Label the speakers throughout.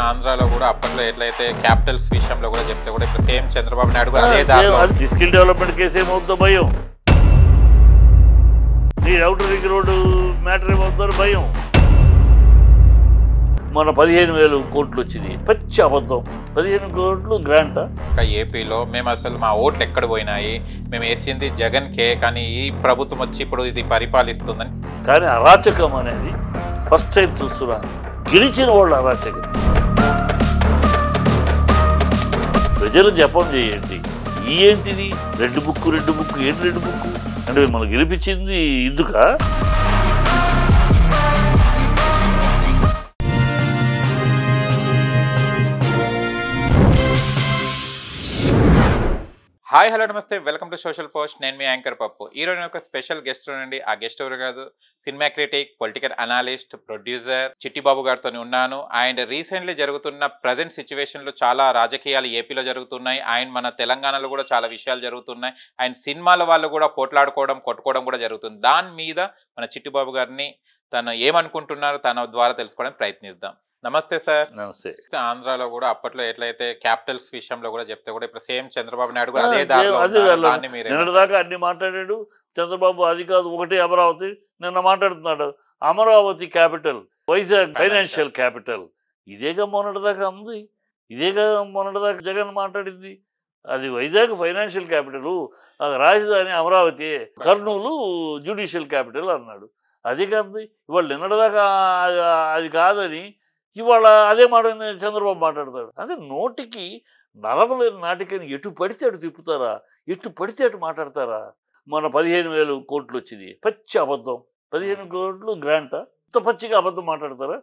Speaker 1: ఆంధ్రాలో కూడా అప్పట్లో ఎట్లయితే క్యాపిటల్స్ విషయంలో కూడా చెప్తే కూడా ఇప్పుడు సేమ్ చంద్రబాబు నాయుడు కూడా అదే దారిలో
Speaker 2: స్కిల్ డెవలప్మెంట్ కేసు ఏమవుతుందో భయం, నీ అవుటర్ రింగ్ రోడ్డు మ్యాటర్ ఏమవుతుందో భయం. మన 15,000 కోట్లు వచ్చింది, పచ్చి అబద్ధం. 15 కోట్లు గ్రాంటా?
Speaker 1: ఏపీలో మేము అసలు మా ఓట్లు ఎక్కడ పోయినాయి, మేము వేసింది జగన్ కే, కానీ ఈ ప్రభుత్వం వచ్చి ఇప్పుడు ఇది పరిపాలిస్తుందని.
Speaker 2: కానీ అరాచకం అనేది ఫస్ట్ టైం చూస్తున్నా. గెలిచిన వాళ్ళు అరాచకం. ప్రజలు జపం చేయండి. ఏంటిది రెడ్ బుక్ ఏంటి రెడ్ బుక్ అంటే మనం గెలిపించింది ఇందుక?
Speaker 1: హాయ్ హలో నమస్తే, వెల్కమ్ టు సోషల్ పోస్ట్. నేను మీ యాంకర్ పప్పు. ఈరోజు ఒక స్పెషల్ గెస్ట్ నుండి, ఆ గెస్ట్ ఎవరు కాదు, cinema critic, political analyst, producer Chittibabu గారితో ఉన్నాను. అండ్ రీసెంట్లీ జరుగుతున్న ప్రజెంట్ సిచ్యువేషన్లో చాలా రాజకీయాలు ఏపీలో జరుగుతున్నాయి. అండ్ మన తెలంగాణలో కూడా చాలా విషయాలు జరుగుతున్నాయి. అండ్ సినిమాల వాళ్ళు కూడా పోట్లాడుకోవడం, కొట్టుకోవడం కూడా జరుగుతుంది. దాని మీద మన చిట్టిబాబు గారిని తను ఏమనుకుంటున్నారు తన ద్వారా తెలుసుకోవడానికి ప్రయత్నిద్దాం. నమస్తే సార్.
Speaker 2: నమస్తే.
Speaker 1: ఆంధ్రాలో కూడా అప్పట్లో ఎట్లయితే క్యాపిటల్స్ విషయంలో కూడా చెప్తే కూడా ఇప్పుడు సేమ్ చంద్రబాబు నాయుడు కూడా అదే దారిలో
Speaker 2: దాకా అన్ని మాట్లాడాడు చంద్రబాబు. అది కాదు, ఒకటి అమరావతి. నిన్న మాట్లాడుతున్నాడు Amaravati capital, Vizag financial capital. ఇదేగా మొన్నటిదాకా ఉంది, ఇదేగా మొన్నటిదాకా జగన్ మాట్లాడింది. అది వైజాగ్ ఫైనాన్షియల్ క్యాపిటల్, రాజధాని అమరావతి, కర్నూలు జ్యుడిషియల్ క్యాపిటల్ అన్నాడు. అది కాదు, ఇవాళ నిన్నటిదాకా అది కాదని ఇవాళ అదే మాట చంద్రబాబు మాట్లాడతాడు. అంటే నోటికి నలవలేని నాటికని ఎటు పడితే అటు తిప్పుతారా, ఎటు పడితే అటు మాట్లాడతారా. మన 15,000 కోట్లు వచ్చింది, పచ్చి అబద్ధం. 15 కోట్లు గ్రాంటా? ఇంత పచ్చిగా అబద్ధం మాట్లాడతారా?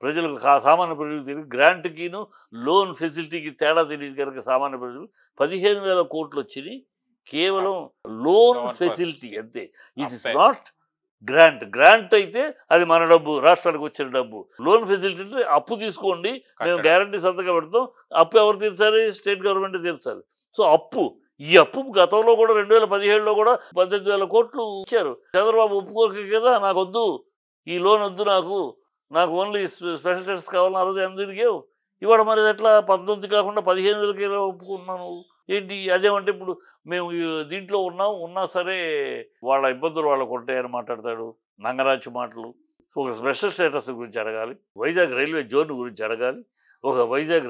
Speaker 2: ప్రజలకు సామాన్య ప్రజలకు తెలియదు. గ్రాంట్కిను లోన్ ఫెసిలిటీకి తేడా తెలియదు కనుక సామాన్య ప్రజలు 15,000 కోట్లు వచ్చినాయి కేవలం లోన్ ఫెసిలిటీ అంతే. It is not grant. Grant అయితే అది మన డబ్బు, రాష్ట్రానికి వచ్చిన డబ్బు. లోన్ ఫెసిలిటీ అంటే అప్పు తీసుకోండి, మేము గ్యారంటీ సంతకం పెడతాం. అప్పు ఎవరు తీర్చాలి? స్టేట్ గవర్నమెంట్ తీర్చాలి. సో అప్పు, ఈ అప్పు గతంలో కూడా 2017లో కూడా 18,000 కోట్లు ఇచ్చారు. చంద్రబాబు ఒప్పుకోక కదా, నాకు వద్దు ఈ లోన్ వద్దు, నాకు ఓన్లీ స్పెషల్ స్టేటస్ కావాలని అరవై అందరికీ. ఇవాళ మరి ఎట్లా 19 కాకుండా 15,000కి ఒప్పుకున్నాను ఏంటి? అదేమంటే ఇప్పుడు మేము దీంట్లో ఉన్నా సరే వాళ్ళ ఇబ్బందులు వాళ్ళకు ఉంటాయని మాట్లాడతాడు. నంగరాజు మాటలు. ఒక స్పెషల్ స్టేటస్ గురించి అడగాలి, వైజాగ్ రైల్వే జోన్ గురించి అడగాలి, ఒక వైజాగ్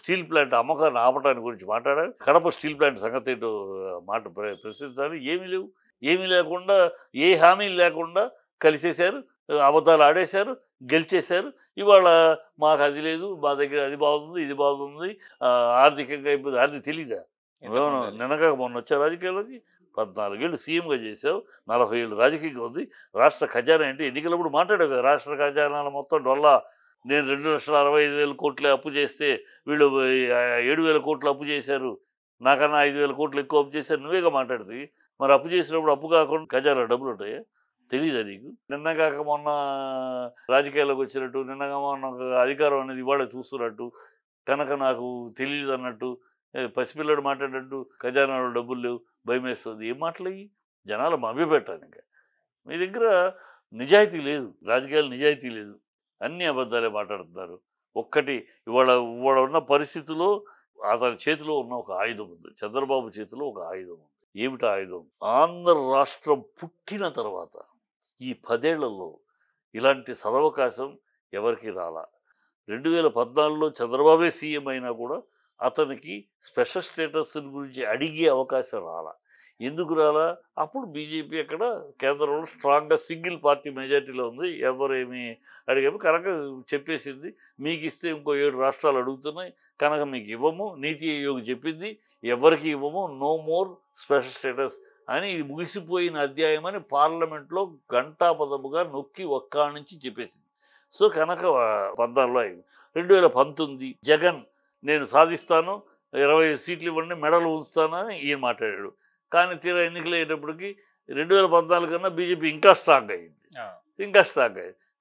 Speaker 2: స్టీల్ ప్లాంట్ అమ్మకాన్ని ఆపటానికి గురించి మాట్లాడాలి, కడప స్టీల్ ప్లాంట్ సంగతి ఏంటో మాట ప్రశ్నించాలి. ఏమీ లేకుండా, ఏ హామీ లేకుండా కలిసేశారు, అబద్ధాలు ఆడేశారు, గెలిచేశారు. ఇవాళ మాకు అది లేదు, మా దగ్గర అది బాగుంది, ఇది బాగుంది, ఆర్థికంగా ఇబ్బంది. అది తెలీదా? నిన్నగా మొన్న వచ్చా రాజకీయాల్లోకి, 14 ఏళ్ళు సీఎంగా చేసావు, 40 ఏళ్ళు రాజకీయంగా ఉంది. రాష్ట్ర ఖజానా ఏంటి? ఎన్నికలప్పుడు మాట్లాడావు కదా, రాష్ట్ర ఖజానాల మొత్తం డొల్లా, నేను 2,65,000 కోట్లే అప్పు చేస్తే వీళ్ళు 7,000 కోట్లు అప్పు చేశారు, నాకన్నా 5,000 కోట్లు ఎక్కువ అప్పు చేశారు, నువ్వేగా మాట్లాడుతుంది. మరి అప్పు చేసినప్పుడు అప్పు కాకుండా ఖజానా డబ్బులు ఉంటాయా? తెలీదా నీకు? నిన్నగాక మొన్న రాజకీయాల్లోకి వచ్చినట్టు, నిన్నగా మొన్న అధికారం అనేది ఇవాళ చూస్తున్నట్టు, కనుక నాకు తెలియదు అన్నట్టు, పసిపిల్లడు మాట్లాడినట్టు ఖజానాలో డబ్బులు లేవు, భయం వేస్తుంది. ఏం మాటలయ్యి? జనాలు మభ్యపెట్టాను. ఇంకా మీ దగ్గర నిజాయితీ లేదు, రాజకీయాలు నిజాయితీ లేదు, అన్ని అబద్ధాలే మాట్లాడుతున్నారు. ఒక్కటి ఇవాళ ఉన్న పరిస్థితిలో అతని చేతిలో ఉన్న ఒక ఆయుధం ఉంది, చంద్రబాబు చేతిలో ఒక ఆయుధం ఉంది. ఏమిటి ఆయుధం? ఆంధ్ర రాష్ట్రం పుట్టిన తర్వాత ఈ 10 ఏళ్లలో ఇలాంటి సదవకాశం ఎవరికి రాలా. 2014లో చంద్రబాబే సీఎం అయినా కూడా అతనికి స్పెషల్ స్టేటస్ గురించి అడిగే అవకాశం రాలా. ఎందుకు రాలా? అప్పుడు బీజేపీ అక్కడ కేంద్రంలో స్ట్రాంగ్గా సింగిల్ పార్టీ మెజార్టీలో ఉంది, ఎవరేమి అడిగాము కనుక చెప్పేసింది, మీకు ఇస్తే ఇంకో 7 రాష్ట్రాలు అడుగుతున్నాయి కనుక మీకు ఇవ్వము, నీతి ఆయోగ్ చెప్పింది ఎవరికి ఇవ్వము, నో మోర్ స్పెషల్ స్టేటస్ అని. ఇది ముగిసిపోయిన అధ్యాయం అని పార్లమెంట్లో గంటాపదముగా నొక్కి ఒక్క నుంచి చెప్పేసింది. సో కనుక 14లో అయింది. 2019 జగన్ నేను సాధిస్తాను, 20 సీట్లు ఇవ్వండి, మెడలు ఉంచుతానని ఈయన మాట్లాడాడు. కానీ తీరా ఎన్నికలు అయ్యేటప్పటికి 2014 కన్నా బీజేపీ ఇంకా స్ట్రాంగ్ అయింది.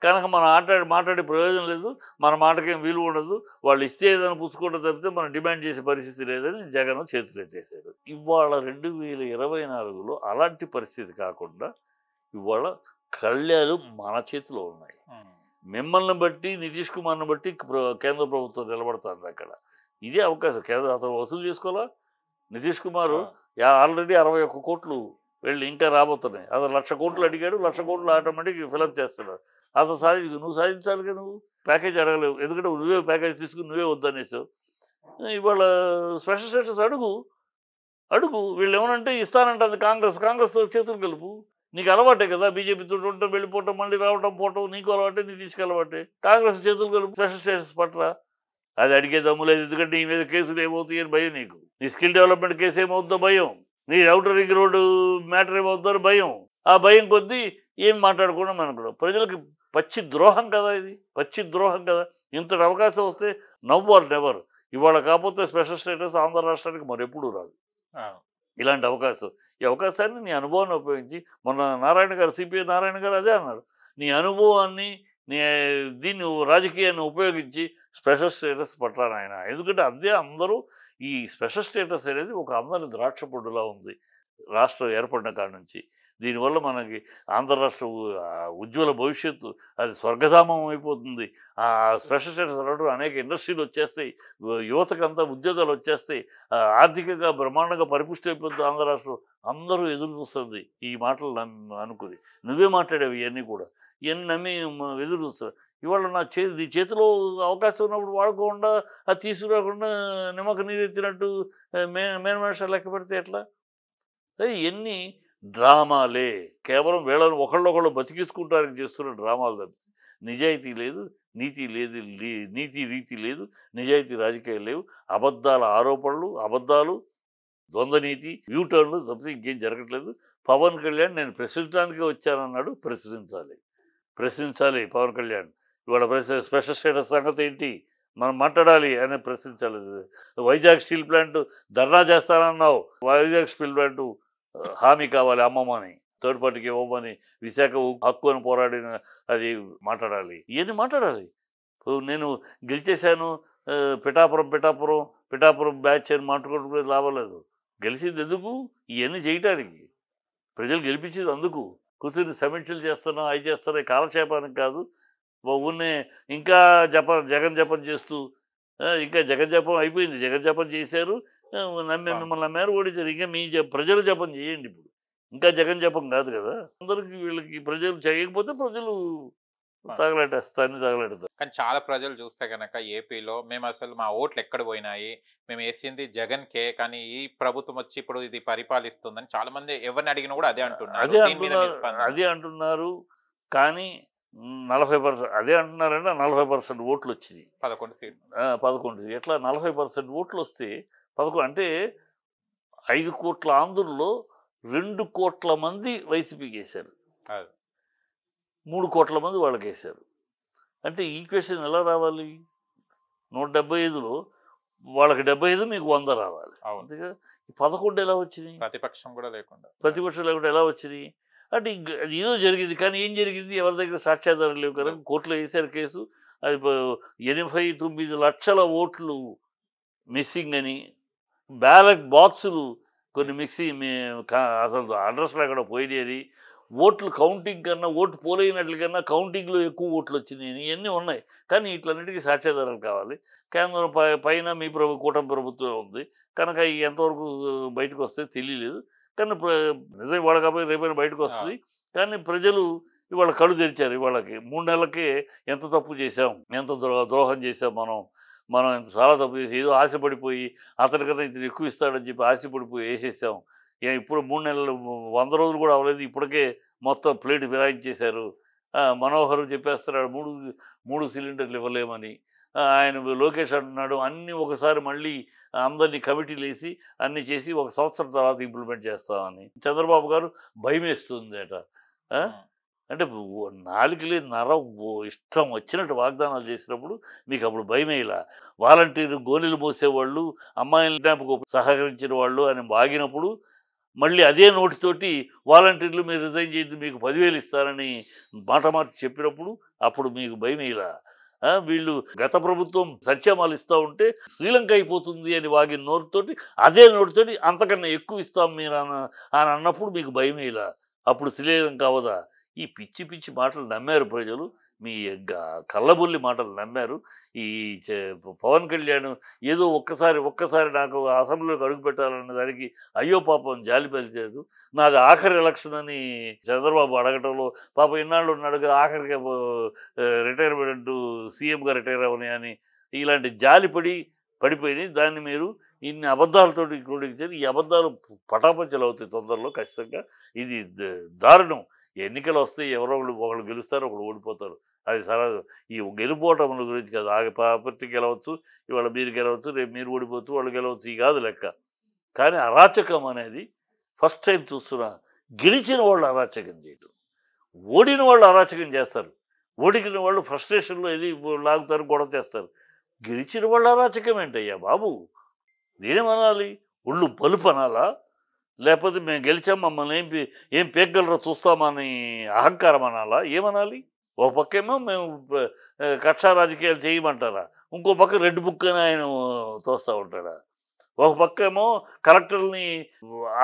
Speaker 2: కనుక మనం మాట్లాడే ప్రయోజనం లేదు, మన మాటకేం విలువ ఉండదు, వాళ్ళు ఇస్తే ఏదైనా పుచ్చుకోవడం తప్పితే మనం డిమాండ్ చేసే పరిస్థితి లేదని జగన్ చేతులు ఎత్తేసాడు. ఇవాళ 2024లో అలాంటి పరిస్థితి కాకుండా ఇవాళ కళ్యాలు మన చేతిలో ఉన్నాయి. మిమ్మల్ని బట్టి నితీష్ కుమార్ని బట్టి కేంద్ర ప్రభుత్వం నిలబడుతుంది అక్కడ. ఇదే అవకాశం. కేంద్ర అతను వసూలు చేసుకోవాలా. నితీష్ కుమార్ ఆల్రెడీ 61 కోట్లు వెళ్ళి ఇంకా రాబోతున్నాయి. అతను 1,00,000 కోట్లు అడిగాడు. 1,00,000 కోట్లు ఆటోమేటిక్ ఫిలప్ చేస్తున్నాడు. అతను నువ్వు సాధించాలిగా. నువ్వు ప్యాకేజ్ అడగలేవు, ఎందుకంటే నువ్వే ప్యాకేజ్ తీసుకుని నువ్వే వద్దనేసావు. ఇవాళ స్పెషల్ స్టేటస్ అడుగు. వీళ్ళు ఏమనంటే ఇస్తానంటుంది కాంగ్రెస్ చేతులు కలుపు. నీకు అలవాటే కదా, బీజేపీతో ఉండటం, వెళ్ళిపోవటం, మళ్ళీ రావటం, పోవటం నీకు అలవాటే, నీ తీసుకెళ్ళవాటే. కాంగ్రెస్ చేతులు కలుపు, స్పెషల్ స్టేటస్ పట్టరా. అది అడిగే దమ్ము లేదు, ఎందుకంటే నీ మీద కేసులు ఏమవుతాయి అని భయం నీకు. నీ స్కిల్ డెవలప్మెంట్ కేసు ఏమవుతుందో భయం, నీ అవుటర్ రింగ్ రోడ్డు మ్యాటర్ ఏమవుతుందో భయం. ఆ భయం కొద్దీ ఏం మాట్లాడకుండా మనకు ప్రజలకి పచ్చి ద్రోహం కదా ఇది, పచ్చి ద్రోహం కదా. ఇంతటి అవకాశం వస్తే నవ్ ఆర్ నెవర్. ఇవాళ కాకపోతే స్పెషల్ స్టేటస్ ఆంధ్ర రాష్ట్రానికి మరెప్పుడూ రాదు ఇలాంటి అవకాశం. ఈ అవకాశాన్ని నీ అనుభవాన్ని ఉపయోగించి, మొన్న నారాయణ గారు, సిపిఐ నారాయణ గారు అదే అన్నారు, నీ అనుభవాన్ని నీ దీన్ని రాజకీయాన్ని ఉపయోగించి స్పెషల్ స్టేటస్ పట్టాను ఆయన. ఎందుకంటే అదే అందరూ ఈ స్పెషల్ స్టేటస్ అనేది ఒక అందరి ద్రాక్ష పొడ్డులా ఉంది రాష్ట్రం ఏర్పడిన కాడ నుంచి. దీనివల్ల మనకి ఆంధ్ర రాష్ట్ర ఉజ్వల భవిష్యత్తు అది స్వర్గధామం అయిపోతుంది. ఆ స్పెషల్ స్టేటస్ రావడం అనేక ఇండస్ట్రీలు వచ్చేస్తాయి, యువతకంతా ఉద్యోగాలు వచ్చేస్తాయి, ఆర్థికంగా బ్రహ్మాండంగా పరిపుష్టి అయిపోతుంది ఆంధ్ర రాష్ట్రం. అందరూ ఎదురు చూస్తుంది ఈ మాటలు అనుకుని. నువ్వే మాట్లాడేవి ఇవన్నీ కూడా, ఇవన్నీ నమ్మి ఎదురు చూస్తారు. ఇవాళ నీ చేతిలో అవకాశం ఉన్నప్పుడు వాడుకోకుండా, అది తీసుకురాకుండా నిమ్మక నీరెత్తినట్టు మేనమేషాలు లెక్క పెడితే ఎట్లా? ఇవన్నీ డ్రామాలే, కేవలం వీళ్ళని ఒకళ్ళొకళ్ళు బతికించుకుంటానికి చేస్తున్న డ్రామాలు తప్పితే నిజాయితీ లేదు, నీతి లేదు, నీతి రీతి లేదు, నిజాయితీ రాజకీయాలు లేవు. అబద్ధాల ఆరోపణలు, అబద్ధాలు, ద్వంద్వ నీతి, యూటర్న్లు తప్పితే ఇంకేం జరగట్లేదు. పవన్ కళ్యాణ్ నేను ప్రశ్నించడానికే వచ్చానన్నాడు. ప్రశ్నించాలి పవన్ కళ్యాణ్. ఇవాళ స్పెషల్ స్టేటస్ సంగతి ఏంటి మనం మాట్లాడాలి అని ప్రశ్నించాలి. వైజాగ్ స్టీల్ ప్లాంట్ ధర్నా చేస్తానన్నావు, వైజాగ్ స్టీల్ ప్లాంట్ హామీ కావాలి అమ్మమ్మని, థర్డ్ పార్టీకి ఇవ్వమని, విశాఖ హక్కు అని పోరాడిన అది మాట్లాడాలి. ఇవన్నీ మాట్లాడాలి. నేను గెలిచేశాను, పిఠాపురం బ్యాచ్ అని మాట్లాడుకుంటే లాభం లేదు. గెలిచింది ఎందుకు? ఇవన్నీ చేయటానికి. ప్రజలు గెలిపించేది అందుకు. కూర్చొని సమీక్షలు చేస్తున్నా, అవి చేస్తున్నా, కాలక్షేపానికి కాదు. ఊరినే ఇంకా జగన్ జపం చేస్తూ, ఇంకా జగన్ జపం అయిపోయింది, జగన్ జపం చేశారు, మిమ్మల్ని నమ్మారు, ఓడించారు. ఇంకా మీ ప్రజలు జపం చేయండి. ఇప్పుడు ఇంకా జగన్ జపం కాదు కదా. అందరికి వీళ్ళకి ప్రజలు చేయకపోతే ప్రజలు తగలెడతారు.
Speaker 1: కానీ చాలా ప్రజలు చూస్తే కనుక ఏపీలో మేము అసలు మా ఓట్లు ఎక్కడ పోయినాయి, మేము వేసింది జగన్ కే, కానీ ఈ ప్రభుత్వం వచ్చి ఇప్పుడు ఇది పరిపాలిస్తుందని చాలా మంది ఎవరిని అడిగినా కూడా అదే
Speaker 2: అంటున్నారు. కానీ 40% అదే అంటున్నారంటే 40% ఓట్లు వచ్చినాయి.
Speaker 1: 11 సీట్లు.
Speaker 2: 11 ఎట్లా 40% ఓట్లు వస్తే 11 అంటే 5 కోట్ల ఆంధ్రుల్లో 2 కోట్ల మంది వైసీపీకి వేశారు, 3 కోట్ల మంది వాళ్ళకి వేశారు. అంటే ఈక్వేషన్ ఎలా రావాలి? 175లో వాళ్ళకి 75, మీకు 100 రావాలి. అంతేగా. 11 ఎలా వచ్చినాయి?
Speaker 1: ప్రతిపక్షం లేకుండా
Speaker 2: ఎలా వచ్చినాయి? అంటే అది ఏదో జరిగింది. కానీ ఏం జరిగింది? ఎవరి దగ్గర సాక్ష్యాధారాలు లేవు కదా. కోర్టులో వేశారు కేసు. అది 89 లక్షల ఓట్లు మిస్సింగ్ అని, బ్యాలెట్ బాక్సులు కొన్ని అసలు అడ్రస్లు అక్కడ పోయినాయి, ఓట్లు కౌంటింగ్ కన్నా, ఓటు పోలైనట్లు కన్నా కౌంటింగ్లో ఎక్కువ ఓట్లు వచ్చినాయి, ఇవన్నీ ఉన్నాయి. కానీ వీటిలన్నిటికీ సాక్ష్యాధారాలు కావాలి. కేంద్రం పైన మీ కూటమి ప్రభుత్వం ఉంది కనుక ఎంతవరకు బయటకు వస్తే తెలియలేదు. కానీ నిజం ఇవాళ కాబట్టి రేపైనా బయటకు వస్తుంది. కానీ ప్రజలు ఇవాళ కళ్ళు తెరిచారు. ఇవాళకి 3 నెలలకే ఎంత తప్పు చేసాం, ఎంత ద్రోహం చేసాం, మనం ఎంత చాలా తప్పు చేసి ఏదో ఆశపడిపోయి అతనికన్నా ఇంత ఎక్కువ ఇస్తాడని చెప్పి ఆశపడిపోయి వేసేసాం. ఇప్పుడు 3 నెలలు 100 రోజులు కూడా అవ్వలేదు, ఇప్పటికే మొత్తం ప్లేట్ ఫిరాయించేశారు. మనోహర్ చెప్పేస్తున్నాడు 3 సిలిండర్లు ఇవ్వలేమని. ఆయన లోకేష్ అంటున్నాడు అన్నీ ఒకసారి మళ్ళీ అందరినీ కమిటీలు వేసి అన్నీ చేసి 1 సంవత్సరం తర్వాత ఇంప్లిమెంట్ చేస్తామని. చంద్రబాబు గారు భయం వేస్తుంది అట. అంటే నాలుగులే నరం ఇష్టం వచ్చినట్టు వాగ్దానాలు చేసినప్పుడు మీకు అప్పుడు భయం వేయలా. వాలంటీర్లు గోళీలు మోసేవాళ్ళు, అమ్మాయిల జ్ఞాపకు సహకరించిన వాళ్ళు అని వాగినప్పుడు మళ్ళీ అదే నోటితోటి వాలంటీర్లు మీరు రిజైన్ చేయద్దు, మీకు 10,000 ఇస్తారని మాట చెప్పినప్పుడు అప్పుడు మీకు భయం వేయలా. వీళ్ళు గత ప్రభుత్వం సత్యమాలు ఇస్తూ ఉంటే శ్రీలంక అయిపోతుంది అని వాగిన నోటితోటి అదే నోటితోటి అంతకన్నా ఎక్కువ ఇస్తాం మీరు అని అన్నప్పుడు మీకు భయం వేయలా. అప్పుడు శ్రీలంక అవదా? ఈ పిచ్చి పిచ్చి మాటలు నమ్మారు ప్రజలు. మీ కళ్ళబుల్లి మాటలు నమ్మారు. ఈ పవన్ కళ్యాణ్ ఏదో ఒక్కసారి నాకు అసెంబ్లీలోకి అడుగు పెట్టాలన్న దానికి అయ్యో పాపం జాలి పలిచారు. నాది ఆఖరి ఎలక్షన్ అని చంద్రబాబు అడగటంలో పాపం ఇన్నాళ్ళు ఉన్నాడుగా ఆఖరికి రిటైర్మెంట్ సీఎంగా రిటైర్ అవని అని ఇలాంటి జాలి పడిపోయినాయి. దాన్ని మీరు ఇన్ని అబద్ధాలతో క్రోడీకరించారు. ఈ అబద్ధాలు పటాపంచలు అవుతాయి తొందరలో ఖచ్చితంగా. ఇది దారుణం. ఎన్నికలు వస్తాయి, ఎవరో ఒకళ్ళు గెలుస్తారు, ఒకళ్ళు ఓడిపోతారు. అది సరదా. ఈ గెలుపోవటముల గురించి కాదు. పార్టీ గెలవచ్చు, ఇవాళ మీరు గెలవచ్చు, రేపు మీరు ఓడిపోవచ్చు, వాళ్ళు గెలవచ్చు, ఈ కాదు లెక్క. కానీ అరాచకం అనేది ఫస్ట్ టైం చూస్తున్నా. గెలిచిన వాళ్ళు అరాచకం చేయటం, ఓడిన వాళ్ళు అరాచకం చేస్తారు. ఓడికిన వాళ్ళు ఫ్రస్ట్రేషన్లో ఏది లాగుతారు, గొడవ చేస్తారు. గెలిచిన వాళ్ళు అరాచకం ఏంటయ్యా బాబు? నేనేమనాలి? ఒళ్ళు బలుపు అనాలా? లేకపోతే మేము గెలిచాం, మమ్మల్ని ఏం పేగలరో చూస్తామని అహంకారం అనాలా? ఏమనాలి? ఒక పక్కేమో మేము కక్షా రాజకీయాలు చేయమంటారా, ఇంకో పక్క రెడ్ బుక్ అని ఆయన తోస్తూ ఉంటాడా? ఒక పక్కేమో కలెక్టర్ని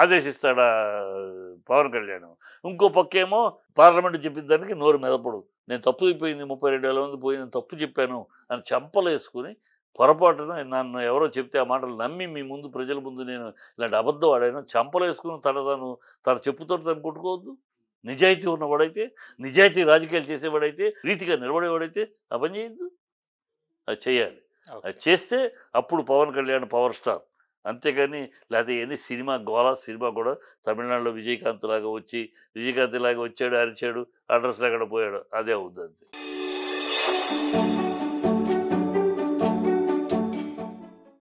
Speaker 2: ఆదేశిస్తాడా పవన్ కళ్యాణ్, ఇంకో పక్కేమో పార్లమెంట్ చెప్పిన దానికి నోరు మెదపడు. నేను తప్పు అయిపోయింది, 32,000 మంది పోయింది, తప్పు చెప్పాను అని చెంపలేసుకుని పొరపాటున నన్ను ఎవరో చెప్తే ఆ మాటలు నమ్మి మీ ముందు ప్రజల ముందు నేను ఇలాంటి అబద్ధం ఆడాను, చెంపలేసుకుని తన చెప్పుతో తను కొట్టుకోవద్దు. నిజాయితీ ఉన్నవాడైతే, నిజాయితీ రాజకీయాలు చేసేవాడైతే, రీతిగా నిలబడేవాడైతే ఆ పని చేయొద్దు. అది చేయాలి. అది చేస్తే అప్పుడు పవన్ కళ్యాణ్ పవర్ స్టార్. అంతేగాని లేకపోతే ఎన్ని సినిమా కూడా తమిళనాడులో విజయకాంత్ లాగా వచ్చాడు, అరిచాడు, అడ్రస్ లేకుండా పోయాడు, అదే అవుద్ది అంతే.